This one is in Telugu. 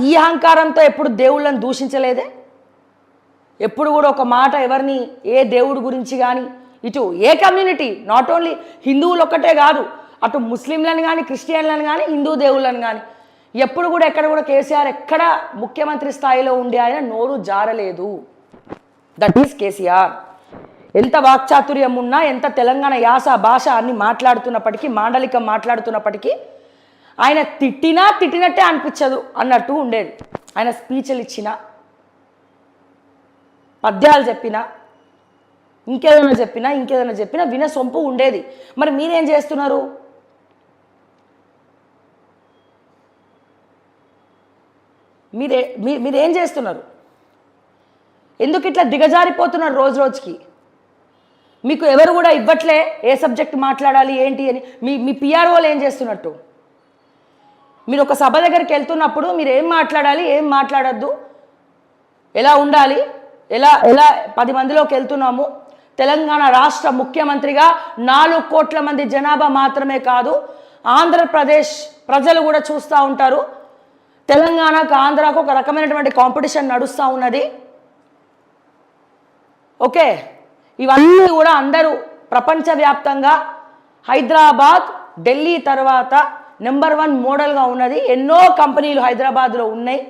ఈ అహంకారంతో ఎప్పుడు దేవుళ్ళని దూషించలేదే. ఎప్పుడు కూడా ఒక మాట ఎవరిని ఏ దేవుడి గురించి కానీ ఇటు ఏ కమ్యూనిటీ, నాట్ ఓన్లీ హిందువులు ఒక్కటే కాదు, అటు ముస్లింలను కానీ క్రిస్టియన్లను కానీ హిందూ దేవుళ్ళని కానీ ఎప్పుడు కూడా ఎక్కడ కూడా కేసీఆర్ ఎక్కడ ముఖ్యమంత్రి స్థాయిలో ఉండి ఆయన నోరు జారలేదు. That is KCR. ఎంత వాక్చాతుర్యం ఉన్నా, ఎంత తెలంగాణ యాస భాష అన్ని మాట్లాడుతున్నప్పటికీ, మాండలికం మాట్లాడుతున్నప్పటికీ ఆయన తిట్టినట్టే అనిపించదు అన్నట్టు ఉండేది. ఆయన స్పీచ్లు ఇచ్చినా, పద్యాలు చెప్పినా, ఇంకేదైనా చెప్పినా విన సొంపు ఉండేది. మరి మీరేం చేస్తున్నారు? మీరేం చేస్తున్నారు? ఎందుకు ఇట్లా దిగజారిపోతున్నారు రోజు రోజుకి? మీకు ఎవరు కూడా ఇవ్వట్లే ఏ సబ్జెక్ట్ మాట్లాడాలి ఏంటి అని. మీ పిఆర్ఓలు ఏం చేస్తున్నట్టు? మీరు ఒక సభ దగ్గరికి వెళ్తున్నప్పుడు మీరు ఏం మాట్లాడాలి, ఏం మాట్లాడద్దు, ఎలా ఉండాలి, ఎలా 10 మందిలోకి వెళ్తున్నాము, తెలంగాణ రాష్ట్ర ముఖ్యమంత్రిగా 4 కోట్ల మంది జనాభా మాత్రమే కాదు, ఆంధ్రప్రదేశ్ ప్రజలు కూడా చూస్తూ ఉంటారు. తెలంగాణకు ఆంధ్రాకు ఒక రకమైనటువంటి కాంపిటీషన్ నడుస్తూ ఉన్నది. ఓకే, ఇవన్నీ కూడా అందరూ ప్రపంచవ్యాప్తంగా హైదరాబాద్ ఢిల్లీ తర్వాత నెంబర్ 1 మోడల్గా ఉన్నది. ఎన్నో కంపెనీలు హైదరాబాద్లో ఉన్నాయి.